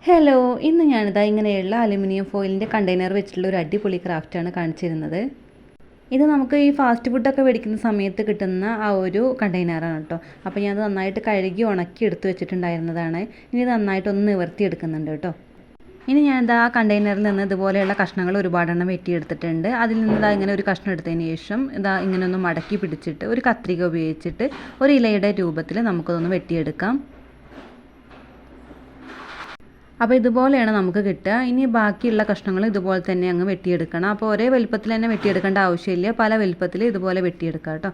Hello, ഇന്ന് ഞാനിതാ ഇങ്ങനെയുള്ള അലുമിനിയം ഫോയിലിൻ്റെ കണ്ടെയ്നർ വെച്ചിട്ടുള്ള ഒരു അടിപൊളി ക്രാഫ്റ്റാണ് കാണിച്ചിരുന്നത്. ഇത് നമുക്ക് ഈ ഫാസ്റ്റ് ഫുഡൊക്കെ മേടിക്കുന്ന സമയത്ത് കിട്ടുന്ന ആ ഒരു കണ്ടെയ്നറാണ് കേട്ടോ. അപ്പോൾ ഞാനത് നന്നായിട്ട് കഴുകി ഉണക്കി എടുത്ത് വെച്ചിട്ടുണ്ടായിരുന്നതാണ്. ഇനി ഇത് നന്നായിട്ടൊന്ന് നിവർത്തിയെടുക്കുന്നുണ്ട് കേട്ടോ. ഇനി ഞാനിതാ ആ കണ്ടെയ്നറിൽ നിന്ന് ഇതുപോലെയുള്ള കഷ്ണങ്ങൾ ഒരുപാടെണ്ണം വെട്ടിയെടുത്തിട്ടുണ്ട്. അതിൽ നിന്ന് ഇതാ ഇങ്ങനെ ഒരു കഷ്ണം എടുത്തതിന് ശേഷം ഇതാ ഇങ്ങനെ ഒന്ന് മടക്കി പിടിച്ചിട്ട് ഒരു കത്രിക ഉപയോഗിച്ചിട്ട് ഒരു ഇലയുടെ രൂപത്തിൽ നമുക്കതൊന്ന് വെട്ടിയെടുക്കാം. അപ്പോൾ ഇതുപോലെയാണ് നമുക്ക് കിട്ടുക. ഇനി ബാക്കിയുള്ള കഷ്ണങ്ങൾ ഇതുപോലെ തന്നെ അങ്ങ് വെട്ടിയെടുക്കണം. അപ്പോൾ ഒരേ വലുപ്പത്തിൽ തന്നെ വെട്ടിയെടുക്കേണ്ട ആവശ്യമില്ല, പല വലുപ്പത്തിൽ ഇതുപോലെ വെട്ടിയെടുക്കാം കേട്ടോ.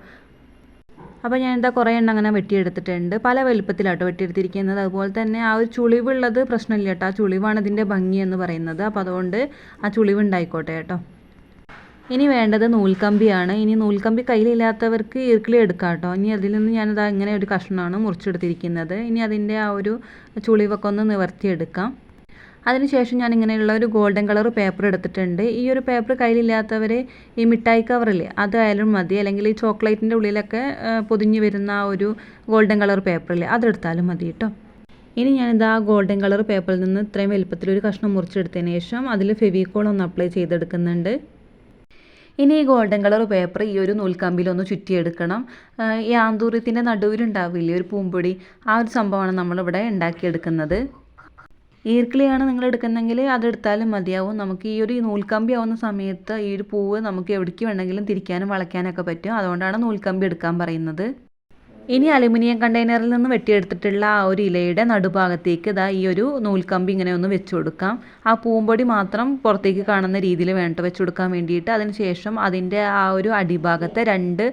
അപ്പോൾ ഞാനിതാ കുറേ എണ്ണം അങ്ങനെ വെട്ടിയെടുത്തിട്ടുണ്ട്. പല വലുപ്പത്തിലാട്ടോ വെട്ടിയെടുത്തിരിക്കുന്നത്. അതുപോലെ തന്നെ ആ ഒരു ചുളിവുള്ളത് പ്രശ്നമില്ല കേട്ടോ. ആ ചുളിവാണ് ഇതിൻ്റെ ഭംഗി എന്ന് പറയുന്നത്. അപ്പോൾ അതുകൊണ്ട് ആ ചുളിവ് ഉണ്ടായിക്കോട്ടെ കേട്ടോ. ഇനി വേണ്ടത് നൂൽക്കമ്പിയാണ്. ഇനി നൂൽക്കമ്പി കയ്യിലില്ലാത്തവർക്ക് ഈർക്കിളി എടുക്കാം കേട്ടോ. ഇനി അതിൽ നിന്ന് ഞാനിതാ ഇങ്ങനെ ഒരു കഷ്ണമാണ് മുറിച്ചെടുത്തിരിക്കുന്നത്. ഇനി അതിൻ്റെ ആ ഒരു ചുളിവൊക്കെ ഒന്ന് നിവർത്തിയെടുക്കാം. അതിനുശേഷം ഞാൻ ഇങ്ങനെയുള്ള ഒരു ഗോൾഡൻ കളർ പേപ്പർ എടുത്തിട്ടുണ്ട്. ഈ ഒരു പേപ്പർ കയ്യിലില്ലാത്തവർ ഈ മിഠായി കവറില്ലേ അതായാലും മതി, അല്ലെങ്കിൽ ഈ ചോക്ലേറ്റിൻ്റെ ഉള്ളിലൊക്കെ പൊതിഞ്ഞ് വരുന്ന ആ ഒരു ഗോൾഡൻ കളർ പേപ്പറില്ലേ അതെടുത്താലും മതി കേട്ടോ. ഇനി ഞാനിതാ ഗോൾഡൻ കളർ പേപ്പറിൽ നിന്ന് ഇത്രയും വലുപ്പത്തിലൊരു കഷ്ണം മുറിച്ചെടുത്തതിന് ശേഷം അതിൽ ഫെവിക്കോൾ ഒന്ന് അപ്ലൈ ചെയ്തെടുക്കുന്നുണ്ട്. ഇനി ഈ ഗോൾഡൻ കളർ പേപ്പർ ഈ ഒരു നൂൽക്കമ്പിലൊന്ന് ചുറ്റിയെടുക്കണം. ഈ ആന്തൂര്യത്തിൻ്റെ നടുവിലുണ്ടാവില്ലേ ഒരു പൂമ്പൊടി, ആ ഒരു സംഭവമാണ് നമ്മളിവിടെ ഉണ്ടാക്കിയെടുക്കുന്നത്. ഈർക്കിളിയാണ് നിങ്ങൾ എടുക്കുന്നെങ്കിൽ അതെടുത്താലും മതിയാവും. നമുക്ക് ഈ ഒരു നൂൽക്കമ്പി ആവുന്ന സമയത്ത് ഈ ഒരു പൂവ് നമുക്ക് എവിടേക്ക് വേണമെങ്കിലും തിരിക്കാനും വളയ്ക്കാനൊക്കെ പറ്റും. അതുകൊണ്ടാണ് നൂൽക്കമ്പി എടുക്കാൻ പറയുന്നത്. ഇനി അലുമിനിയം കണ്ടെയ്നറിൽ നിന്ന് വെട്ടിയെടുത്തിട്ടുള്ള ആ ഒരു ഇലയുടെ നടുഭാഗത്തേക്ക് ഇതാ ഈ ഒരു നൂൽക്കമ്പി ഇങ്ങനെ ഒന്ന് വെച്ച് കൊടുക്കാം. ആ പൂമ്പൊടി മാത്രം പുറത്തേക്ക് കാണുന്ന രീതിയിൽ വേണ്ട വെച്ച് കൊടുക്കാൻ വേണ്ടിയിട്ട്. അതിനുശേഷം അതിൻ്റെ ആ ഒരു അടിഭാഗത്തെ രണ്ട്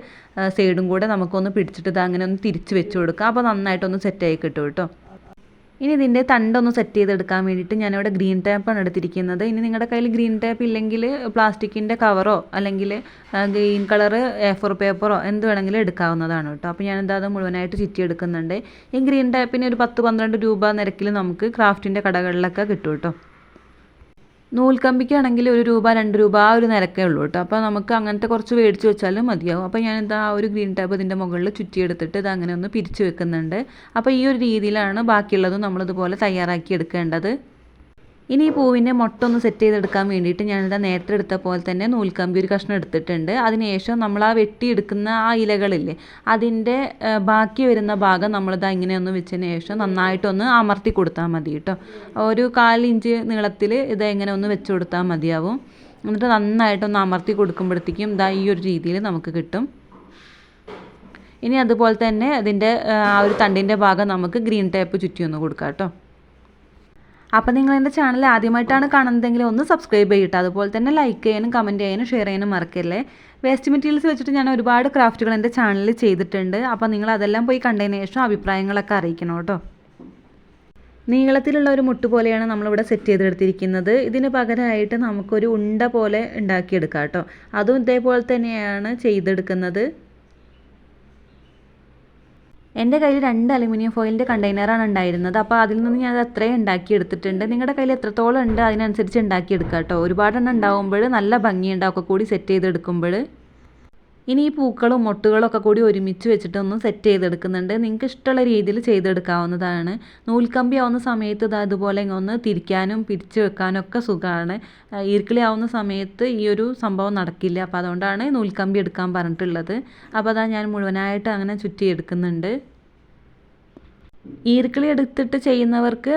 സൈഡും കൂടെ നമുക്കൊന്ന് പിടിച്ചിട്ട് ഇതാ അങ്ങനെ ഒന്ന് തിരിച്ച് വെച്ച് കൊടുക്കാം. അപ്പോൾ നന്നായിട്ടൊന്ന് സെറ്റായി കിട്ടും കേട്ടോ. ഇനി ഇതിൻ്റെ തണ്ടൊന്ന് സെറ്റ് ചെയ്തെടുക്കാൻ വേണ്ടിയിട്ട് ഞാനിവിടെ ഗ്രീൻ ടേപ്പാണ് എടുത്തിരിക്കുന്നത്. ഇനി നിങ്ങളുടെ കയ്യിൽ ഗ്രീൻ ടേപ്പ് ഇല്ലെങ്കിൽ പ്ലാസ്റ്റിക്കിൻ്റെ കവറോ അല്ലെങ്കിൽ ഗ്രീൻ കളർ A4 പേപ്പറോ എന്ത് വേണമെങ്കിലും എടുക്കാവുന്നതാണ് കേട്ടോ. അപ്പോൾ ഞാനെന്താ അത് മുഴുവനായിട്ട് ചുറ്റി എടുക്കുന്നുണ്ട്. ഈ ഗ്രീൻ ടേപ്പിന് ഒരു 10-12 രൂപ നിരക്കിൽ നമുക്ക് ക്രാഫ്റ്റിൻ്റെ കടകളിലൊക്കെ കിട്ടും കേട്ടോ. നൂൽക്കമ്പിക്കാണെങ്കിൽ 1 രൂപ 2 രൂപ ആ ഒരു നിരക്കേ ഉള്ളൂ കേട്ടോ. അപ്പോൾ നമുക്ക് അങ്ങനത്തെ കുറച്ച് മേടിച്ച് വെച്ചാലും മതിയാവും. അപ്പോൾ ഞാനിതാ ആ ഒരു ഗ്രീൻ ടാപ്പ് ഇതിൻ്റെ മുകളിൽ ചുറ്റിയെടുത്തിട്ട് ഇത് അങ്ങനെ ഒന്ന് പിരിച്ച് വെക്കുന്നുണ്ട്. അപ്പോൾ ഈ ഒരു രീതിയിലാണ് ബാക്കിയുള്ളതും നമ്മളിതുപോലെ തയ്യാറാക്കി എടുക്കേണ്ടത്. ഇനി ഈ പൂവിൻ്റെ മൊട്ടൊന്ന് സെറ്റ് ചെയ്തെടുക്കാൻ വേണ്ടിയിട്ട് ഞാനിതാ നേരത്തെ എടുത്ത പോലെ തന്നെ നൂൽക്കമ്പി ഒരു കഷ്ണം എടുത്തിട്ടുണ്ട്. അതിനുശേഷം നമ്മൾ ആ വെട്ടിയെടുക്കുന്ന ആ ഇലകളില്ലേ അതിൻ്റെ ബാക്കി വരുന്ന ഭാഗം നമ്മളിതാ ഇങ്ങനെയൊന്ന് വെച്ചതിന് ശേഷം നന്നായിട്ടൊന്ന് അമർത്തി കൊടുത്താൽ മതി കേട്ടോ. ഒരു 1/4 ഇഞ്ച് നീളത്തിൽ ഇത് എങ്ങനെ ഒന്ന് വെച്ച് കൊടുത്താൽ മതിയാവും. എന്നിട്ട് നന്നായിട്ടൊന്ന് അമർത്തി കൊടുക്കുമ്പോഴത്തേക്കും ഇതാ ഈ ഒരു രീതിയിൽ നമുക്ക് കിട്ടും. ഇനി അതുപോലെ തന്നെ അതിൻ്റെ ആ ഒരു തണ്ടിൻ്റെ ഭാഗം നമുക്ക് ഗ്രീൻ ടേപ്പ് ചുറ്റി ഒന്ന് കൊടുക്കാം കേട്ടോ. അപ്പോൾ നിങ്ങൾ എൻ്റെ ചാനൽ ആദ്യമായിട്ടാണ് കാണുന്നതെങ്കിൽ ഒന്ന് സബ്സ്ക്രൈബ് ചെയ്യട്ടെ. അതുപോലെ തന്നെ ലൈക്ക് ചെയ്യാനും കമൻറ്റ് ചെയ്യാനും ഷെയർ ചെയ്യാനും മറക്കല്ലേ. വേസ്റ്റ് മെറ്റീരിയൽസ് വെച്ചിട്ട് ഞാൻ ഒരുപാട് ക്രാഫ്റ്റുകൾ എൻ്റെ ചാനലിൽ ചെയ്തിട്ടുണ്ട്. അപ്പോൾ നിങ്ങൾ അതെല്ലാം പോയി കണ്ടതിന് ശേഷം അഭിപ്രായങ്ങളൊക്കെ അറിയിക്കണം കേട്ടോ. നീളത്തിലുള്ള ഒരു മുട്ട് പോലെയാണ് നമ്മളിവിടെ സെറ്റ് ചെയ്തെടുത്തിരിക്കുന്നത്. ഇതിന് പകരമായിട്ട് നമുക്കൊരു ഉണ്ട പോലെ ഉണ്ടാക്കിയെടുക്കാം കേട്ടോ. അതും ഇതേപോലെ തന്നെയാണ് ചെയ്തെടുക്കുന്നത്. എൻ്റെ കയ്യിൽ 2 അലുമിനിയം ഫോയിലിൻ്റെ കണ്ടെയ്നറാണ് ഉണ്ടായിരുന്നത്. അപ്പോൾ അതിൽ നിന്ന് ഞാൻ അത് അത്രയും ഉണ്ടാക്കിയെടുത്തിട്ടുണ്ട്. നിങ്ങളുടെ കയ്യിൽ എത്രത്തോളം ഉണ്ട് അതിനനുസരിച്ച് ഉണ്ടാക്കിയെടുക്കുക കേട്ടോ. ഒരുപാടെണ്ണം ഉണ്ടാകുമ്പോൾ നല്ല ഭംഗിയുണ്ടാവും ഒക്കെ കൂടി സെറ്റ് ചെയ്തെടുക്കുമ്പോൾ. ഇനി ഈ പൂക്കളും മൊട്ടുകളും ഒക്കെ കൂടി ഒരുമിച്ച് വെച്ചിട്ട് ഒന്ന് സെറ്റ് ചെയ്തെടുക്കുന്നുണ്ട്. നിങ്ങൾക്ക് ഇഷ്ടമുള്ള രീതിയിൽ ചെയ്തെടുക്കാവുന്നതാണ്. നൂൽക്കമ്പി ആവുന്ന സമയത്ത് ഇത് അതുപോലെ ഒന്ന് തിരിക്കാനും പിരിച്ച് വെക്കാനും ഒക്കെ സുഖമാണ്. ഈർക്കിളി ആവുന്ന സമയത്ത് ഈ ഒരു സംഭവം നടക്കില്ല. അപ്പോൾ അതുകൊണ്ടാണ് നൂൽക്കമ്പി എടുക്കാൻ പറഞ്ഞിട്ടുള്ളത്. അപ്പോൾ അതാ ഞാൻ മുഴുവനായിട്ട് അങ്ങനെ ചുറ്റി എടുക്കുന്നുണ്ട്. ഈർക്കിളി എടുത്തിട്ട് ചെയ്യുന്നവർക്ക്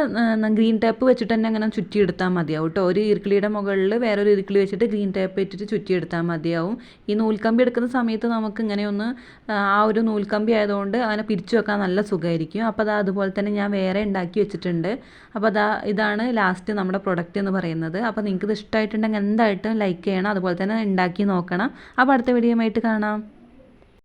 ഗ്രീൻ ടേപ്പ് വെച്ചിട്ട് തന്നെ അങ്ങനെ ചുറ്റിയെടുത്താൽ മതിയാവും കേട്ടോ. ഒരു ഈർക്കിളിയുടെ മുകളിൽ വേറൊരു ഈർക്കിളി വെച്ചിട്ട് ഗ്രീൻ ടേപ്പ് വെച്ചിട്ട് ചുറ്റിയെടുത്താൽ മതിയാവും. ഈ നൂൽക്കമ്പി എടുക്കുന്ന സമയത്ത് നമുക്ക് ഇങ്ങനെ ഒന്ന് ആ ഒരു നൂൽക്കമ്പി ആയതുകൊണ്ട് അങ്ങനെ പിരിച്ചു വെക്കാൻ നല്ല സുഖമായിരിക്കും. അപ്പോൾ അതാ അതുപോലെ തന്നെ ഞാൻ വേറെ ഉണ്ടാക്കി വെച്ചിട്ടുണ്ട്. അപ്പോൾ ഇതാണ് ലാസ്റ്റ് നമ്മുടെ പ്രൊഡക്റ്റ് എന്ന് പറയുന്നത്. അപ്പോൾ നിങ്ങൾക്ക് ഇത് ഇഷ്ടമായിട്ടുണ്ടെങ്കിൽ എന്തായിട്ടും ലൈക്ക് ചെയ്യണം. അതുപോലെ തന്നെ ഉണ്ടാക്കി നോക്കണം. അപ്പോൾ അടുത്ത വീഡിയോ ആയിട്ട് കാണാം.